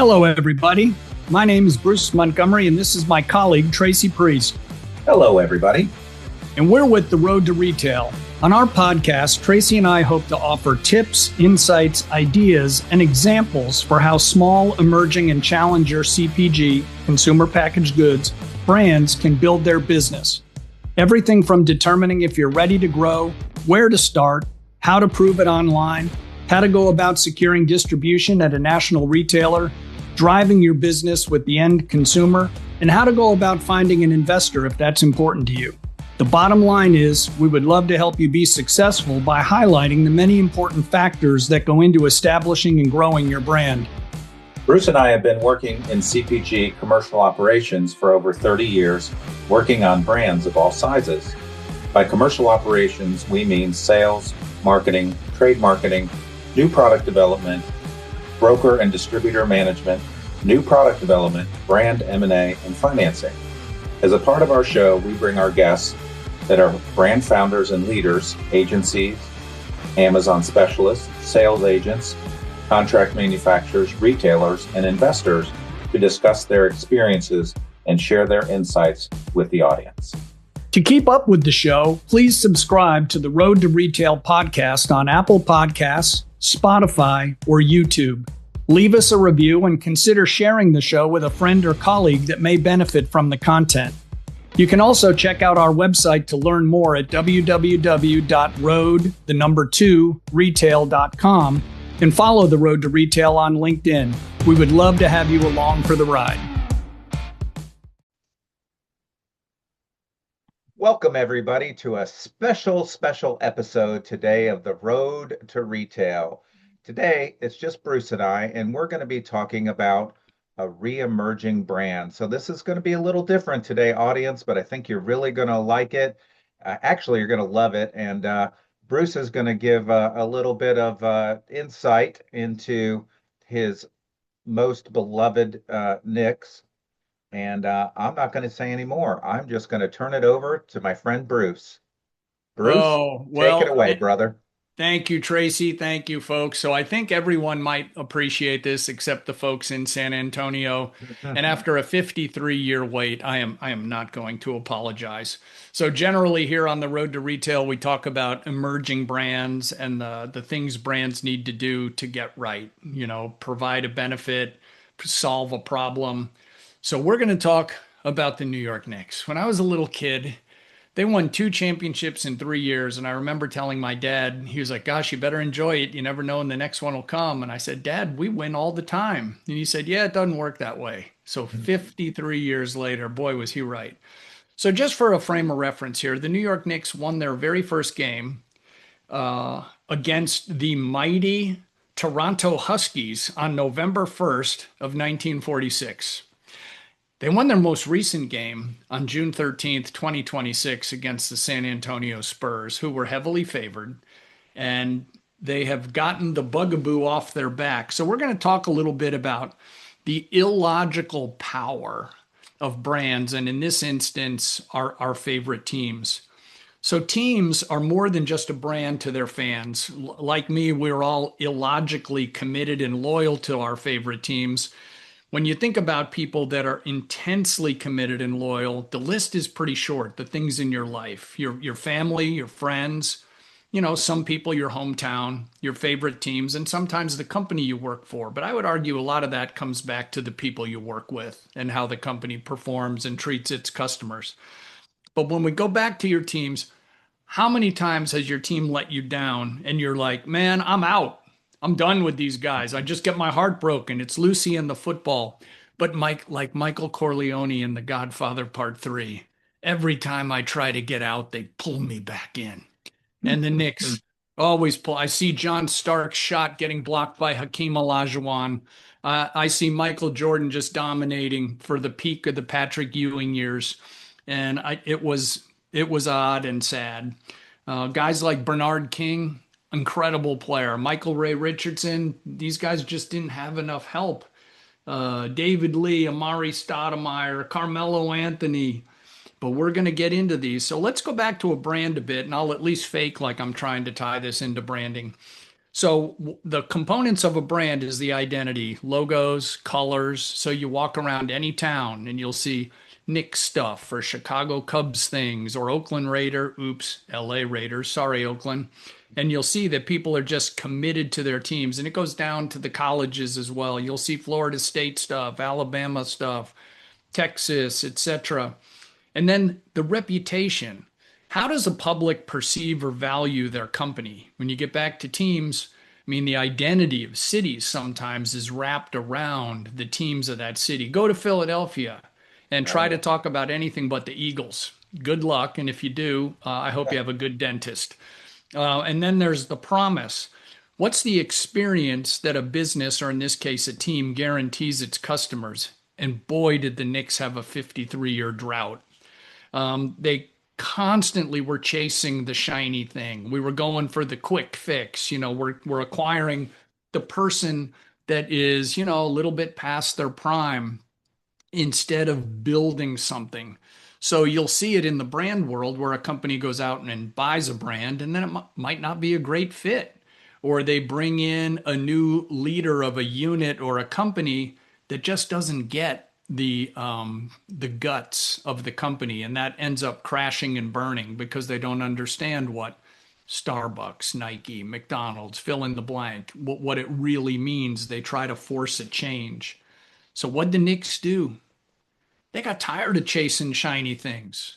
Hello, everybody. My name is Bruce Montgomery, and this is my colleague, Tracy Priest. Hello, everybody. And we're with The Road to Retail. On our podcast, Tracy and I hope to offer tips, insights, ideas, and examples for how small, emerging, and challenger CPG, consumer packaged goods, brands can build their business. Everything from determining if you're ready to grow, where to start, how to prove it online, how to go about securing distribution at a national retailer, driving your business with the end consumer, and how to go about finding an investor if that's important to you. The bottom line is, we would love to help you be successful by highlighting the many important factors that go into establishing and growing your brand. Bruce and I have been working in CPG commercial operations for over 30 years, working on brands of all sizes. By commercial operations, we mean sales, marketing, trade marketing, new product development, broker and distributor management, new product development, brand M&A, and financing. As a part of our show, we bring our guests that are brand founders and leaders, agencies, Amazon specialists, sales agents, contract manufacturers, retailers, and investors to discuss their experiences and share their insights with the audience. To keep up with the show, please subscribe to the Road to Retail podcast on Apple Podcasts, Spotify, or YouTube. Leave us a review and consider sharing the show with a friend or colleague that may benefit from the content. You can also check out our website to learn more at www.road2retail.com and follow The Road to Retail on LinkedIn. We would love to have you along for the ride. Welcome, everybody, to a special episode today of The Road to Retail. Today, it's just Bruce and I, and we're going to be talking about a re-emerging brand. So this is going to be a little different today, audience, but I think you're really going to like it. Actually, you're going to love it. And Bruce is going to give a little bit of insight into his most beloved Knicks. And I'm not going to say any more. I'm just going to turn it over to my friend Bruce. Bruce, take it away, brother. Thank you, Tracy. Thank you, folks. So I think everyone might appreciate this except the folks in San Antonio. And after a 53-year wait, I am not going to apologize. So generally here on The Road to Retail, we talk about emerging brands and the things brands need to do to get right. You know, provide a benefit, solve a problem. So we're going to talk about the New York Knicks. When I was a little kid, they won 2 championships in 3 years. And I remember telling my dad, he was like, gosh, you better enjoy it. You never know when the next one will come. And I said, Dad, we win all the time. And he said, yeah, it doesn't work that way. So 53 years later, boy, was he right. So just for a frame of reference here, the New York Knicks won their very first game against the mighty Toronto Huskies on November 1st of 1946. They won their most recent game on June 13th, 2026 against the San Antonio Spurs, who were heavily favored, and they have gotten the bugaboo off their back. So we're going to talk a little bit about the illogical power of brands, and in this instance, our favorite teams. So teams are more than just a brand to their fans. Like me, we're all illogically committed and loyal to our favorite teams. When you think about people that are intensely committed and loyal, the list is pretty short. The things in your life, your family, your friends, you know, some people, your hometown, your favorite teams, and sometimes the company you work for. But I would argue a lot of that comes back to the people you work with and how the company performs and treats its customers. But when we go back to your teams, how many times has your team let you down and you're like, man, I'm out. I'm done with these guys. I just get my heart broken. It's Lucy and the football. But like Michael Corleone in The Godfather Part 3, every time I try to get out, they pull me back in. And the Knicks always pull. I see John Stark's shot getting blocked by Hakeem Olajuwon. I see Michael Jordan just dominating for the peak of the Patrick Ewing years. And it was odd and sad. Guys like Bernard King, incredible player. Michael Ray Richardson, these guys just didn't have enough help. David Lee, Amari Stoudemire, Carmelo Anthony. But we're going to get into these. So let's go back to a brand a bit, and I'll at least fake like I'm trying to tie this into branding. So the components of a brand is the identity, logos, colors. So you walk around any town and you'll see Knicks stuff or Chicago Cubs things or Oakland Raider, oops, LA Raiders, sorry, Oakland. And you'll see that people are just committed to their teams. And it goes down to the colleges as well. You'll see Florida State stuff, Alabama stuff, Texas, etc. And then the reputation. How does the public perceive or value their company? When you get back to teams, I mean, the identity of cities sometimes is wrapped around the teams of that city. Go to Philadelphia and try to Right. talk about anything but the Eagles. Good luck. And if you do, I hope you have a good dentist. And then there's the promise. What's the experience that a business, or in this case, a team, guarantees its customers? And boy, did the Knicks have a 53-year drought. They constantly were chasing the shiny thing. We were going for the quick fix. We're acquiring the person that is, a little bit past their prime instead of building something. So you'll see it in the brand world where a company goes out and buys a brand and then it might not be a great fit. Or they bring in a new leader of a unit or a company that just doesn't get the guts of the company, and that ends up crashing and burning because they don't understand what Starbucks, Nike, McDonald's, fill in the blank, what it really means. They try to force a change. So what the Knicks do? They got tired of chasing shiny things.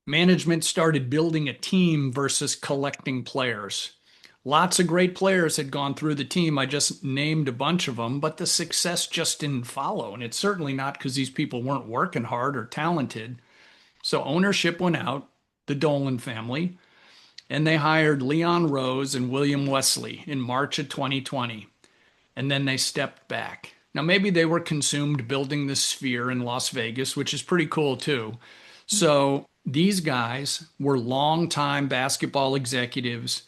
Management started building a team versus collecting players. Lots of great players had gone through the team. I just named a bunch of them, but the success just didn't follow. And it's certainly not because these people weren't working hard or talented. So ownership went out, the Dolan family, and they hired Leon Rose and William Wesley in March of 2020. And then they stepped back. Now, maybe they were consumed building the Sphere in Las Vegas, which is pretty cool too. So these guys were longtime basketball executives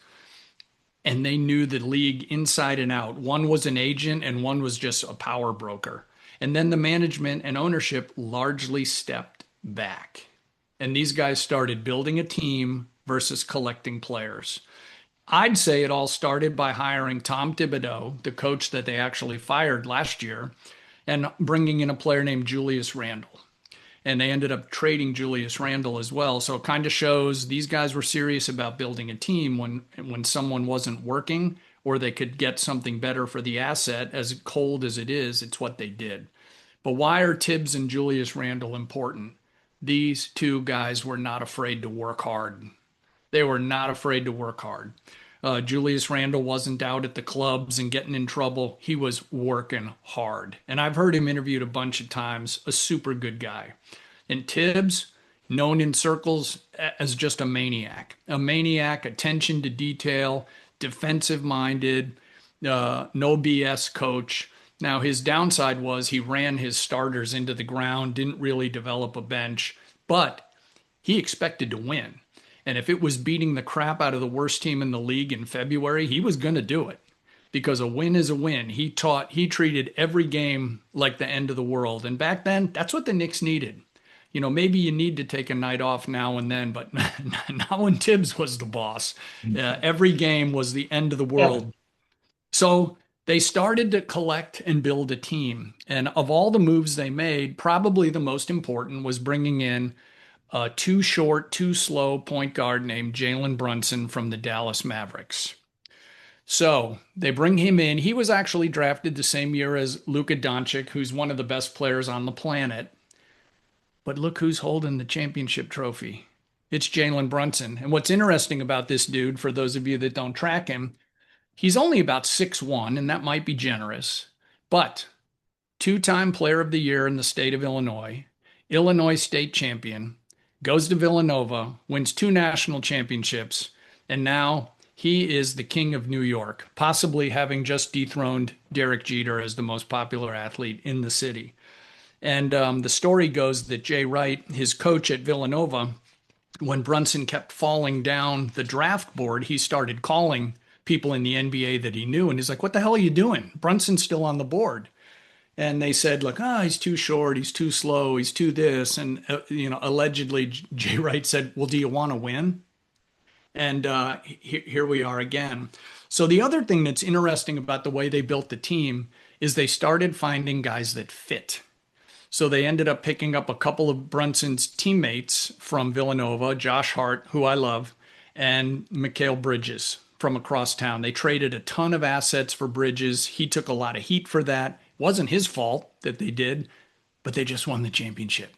and they knew the league inside and out. One was an agent and one was just a power broker. And then the management and ownership largely stepped back. And these guys started building a team versus collecting players. I'd say it all started by hiring Tom Thibodeau, the coach that they actually fired last year, and bringing in a player named Julius Randle. And they ended up trading Julius Randle as well. So it kind of shows these guys were serious about building a team when someone wasn't working or they could get something better for the asset. As cold as it is, it's what they did. But why are Tibbs and Julius Randle important? These two guys were not afraid to work hard. They were not afraid to work hard. Julius Randle wasn't out at the clubs and getting in trouble. He was working hard. And I've heard him interviewed a bunch of times, a super good guy. And Tibbs, known in circles as just a maniac, attention to detail, defensive minded, no BS coach. Now, his downside was he ran his starters into the ground, didn't really develop a bench, but he expected to win. And if it was beating the crap out of the worst team in the league in February, he was going to do it because a win is a win. He treated every game like the end of the world. And back then, that's what the Knicks needed. Maybe you need to take a night off now and then, but not when Tibbs was the boss. Every game was the end of the Yeah. world. So they started to collect and build a team. And of all the moves they made, probably the most important was bringing in a too short, too slow point guard named Jalen Brunson from the Dallas Mavericks. So they bring him in. He was actually drafted the same year as Luka Doncic, who's one of the best players on the planet. But look who's holding the championship trophy. It's Jalen Brunson. And what's interesting about this dude, for those of you that don't track him, he's only about 6'1", and that might be generous, but two-time player of the year in the state of Illinois, Illinois state champion, goes to Villanova, wins two national championships, and now he is the king of New York, possibly having just dethroned Derek Jeter as the most popular athlete in the city. And the story goes that Jay Wright, his coach at Villanova, when Brunson kept falling down the draft board, he started calling people in the NBA that he knew. And he's like, what the hell are you doing? Brunson's still on the board. And they said, look, he's too short, he's too slow, he's too this. And, allegedly Jay Wright said, well, do you want to win? And here we are again. So the other thing that's interesting about the way they built the team is they started finding guys that fit. So they ended up picking up a couple of Brunson's teammates from Villanova, Josh Hart, who I love, and Mikal Bridges from across town. They traded a ton of assets for Bridges. He took a lot of heat for that. It wasn't his fault that they did, but they just won the championship.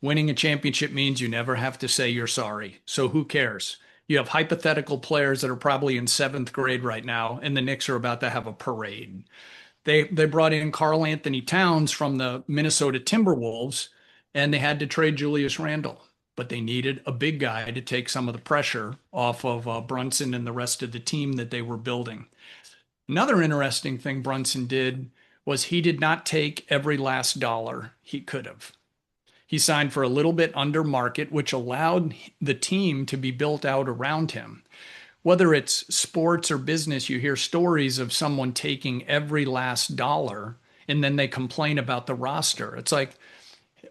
Winning a championship means you never have to say you're sorry. So who cares? You have hypothetical players that are probably in seventh grade right now, and the Knicks are about to have a parade. They brought in Karl Anthony Towns from the Minnesota Timberwolves, and they had to trade Julius Randle. But they needed a big guy to take some of the pressure off of Brunson and the rest of the team that they were building. Another interesting thing Brunson did was he did not take every last dollar he could have. He signed for a little bit under market, which allowed the team to be built out around him. Whether it's sports or business, you hear stories of someone taking every last dollar and then they complain about the roster. It's like,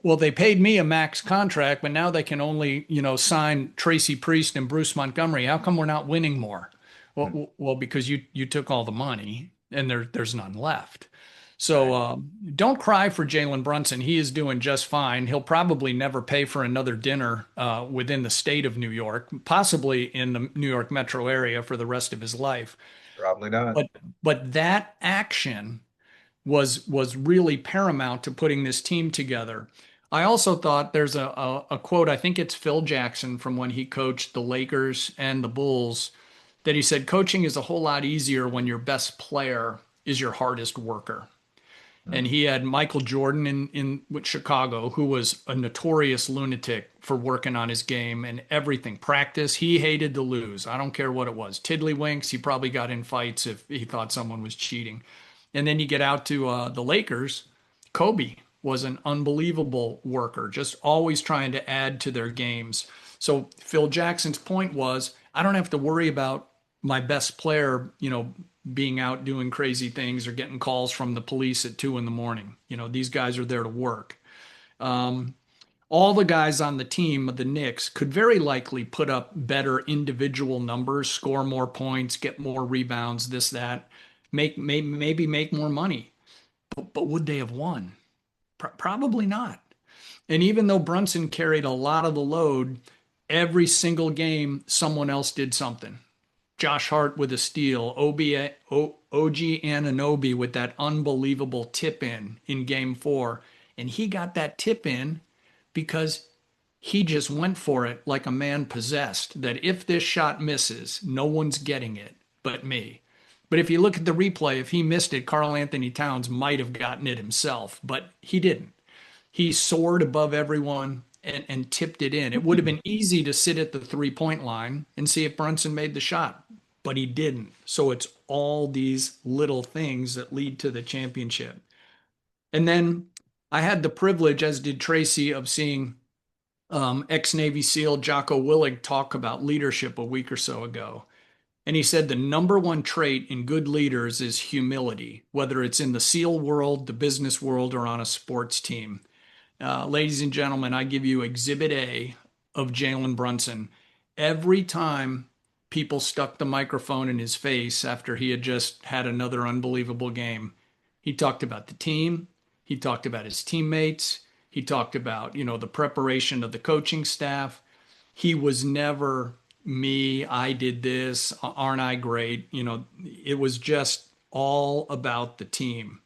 well, they paid me a max contract, but now they can only, sign Tracy Priest and Bruce Montgomery. How come we're not winning more? Well, because you took all the money and there's none left. So don't cry for Jalen Brunson. He is doing just fine. He'll probably never pay for another dinner within the state of New York, possibly in the New York metro area for the rest of his life. Probably not. But that action was really paramount to putting this team together. I also thought there's a quote, I think it's Phil Jackson from when he coached the Lakers and the Bulls, that he said, coaching is a whole lot easier when your best player is your hardest worker. And he had Michael Jordan in with Chicago, who was a notorious lunatic for working on his game and everything. Practice, he hated to lose. I don't care what it was. Tiddlywinks, he probably got in fights if he thought someone was cheating. And then you get out to the Lakers, Kobe was an unbelievable worker, just always trying to add to their games. So Phil Jackson's point was, I don't have to worry about my best player, being out doing crazy things or getting calls from the police at 2 a.m. These guys are there to work. All the guys on the team of the Knicks could very likely put up better individual numbers, score more points, get more rebounds, this, that, maybe make more money. But would they have won? Probably not. And even though Brunson carried a lot of the load, every single game, someone else did something. Josh Hart with a steal, OG Anunoby with that unbelievable tip in game 4. And he got that tip in because he just went for it like a man possessed, that if this shot misses, no one's getting it but me. But if you look at the replay, if he missed it, Karl Anthony Towns might have gotten it himself, but he didn't. He soared above everyone and tipped it in. It would have been easy to sit at the 3-point line and see if Brunson made the shot, but he didn't. So it's all these little things that lead to the championship. And then I had the privilege, as did Tracy, of seeing ex-Navy SEAL Jocko Willig talk about leadership a week or so ago. And he said the number one trait in good leaders is humility, whether it's in the SEAL world, the business world, or on a sports team. Ladies and gentlemen, I give you Exhibit A of Jalen Brunson. Every time people stuck the microphone in his face after he had just had another unbelievable game, he talked about the team. He talked about his teammates. He talked about, the preparation of the coaching staff. He was never me, I did this, aren't I great? It was just all about the team.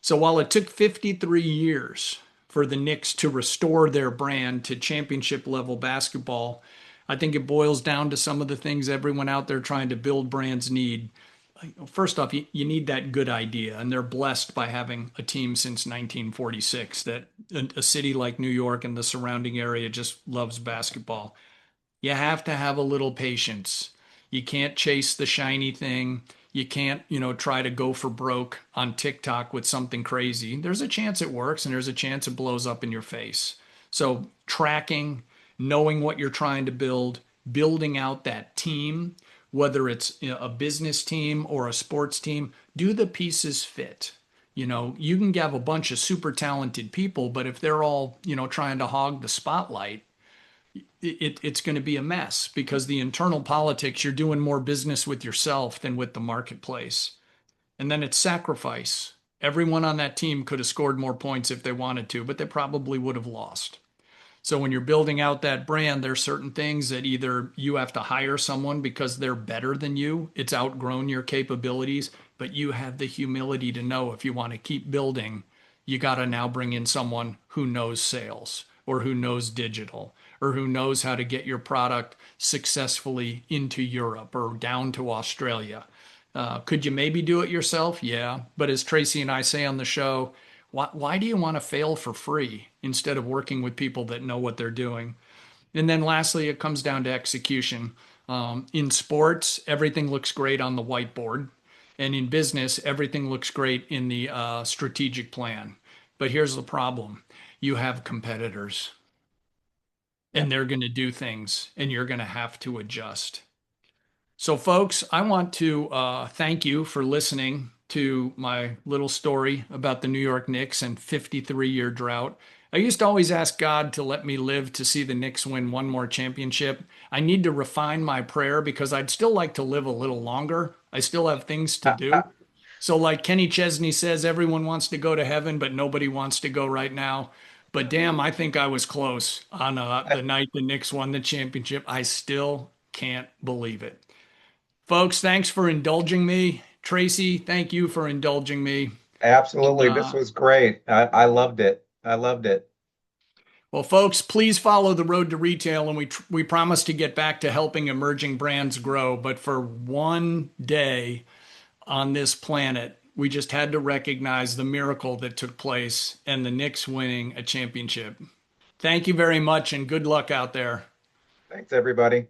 So while it took 53 years for the Knicks to restore their brand to championship level basketball, I think it boils down to some of the things everyone out there trying to build brands need. First off, you need that good idea, and they're blessed by having a team since 1946 that a city like New York and the surrounding area just loves basketball. You have to have a little patience. You can't chase the shiny thing. You can't, try to go for broke on TikTok with something crazy. There's a chance it works and there's a chance it blows up in your face. So tracking, knowing what you're trying to build, building out that team, whether it's a business team or a sports team, do the pieces fit? You can have a bunch of super talented people, but if they're all, trying to hog the spotlight, it's going to be a mess because the internal politics, you're doing more business with yourself than with the marketplace. And then it's sacrifice. Everyone on that team could have scored more points if they wanted to, but they probably would have lost. So when you're building out that brand, there's certain things that either you have to hire someone because they're better than you, it's outgrown your capabilities, but you have the humility to know if you want to keep building, you got to now bring in someone who knows sales or who knows digital or who knows how to get your product successfully into Europe or down to Australia. Could you maybe do it yourself? Yeah. But as Tracy and I say on the show, why do you want to fail for free instead of working with people that know what they're doing? And then lastly, it comes down to execution. In sports, everything looks great on the whiteboard. And in business, everything looks great in the strategic plan. But here's the problem. You have competitors Yeah. and they're going to do things and you're going to have to adjust. So, folks, I want to thank you for listening to my little story about the New York Knicks and 53-year drought. I used to always ask God to let me live to see the Knicks win one more championship. I need to refine my prayer because I'd still like to live a little longer. I still have things to do. So, like Kenny Chesney says, everyone wants to go to heaven, but nobody wants to go right now. But damn, I think I was close on the night the Knicks won the championship. I still can't believe it. Folks, thanks for indulging me. Tracy, thank you for indulging me. And, Absolutely. This was great. I loved it. I loved it. well, folks, please follow the road to retail, and we promise to get back to helping emerging brands grow. But for one day on this planet, we just had to recognize the miracle that took place and the Knicks winning a championship. Thank you very much, and good luck out there. Thanks, everybody.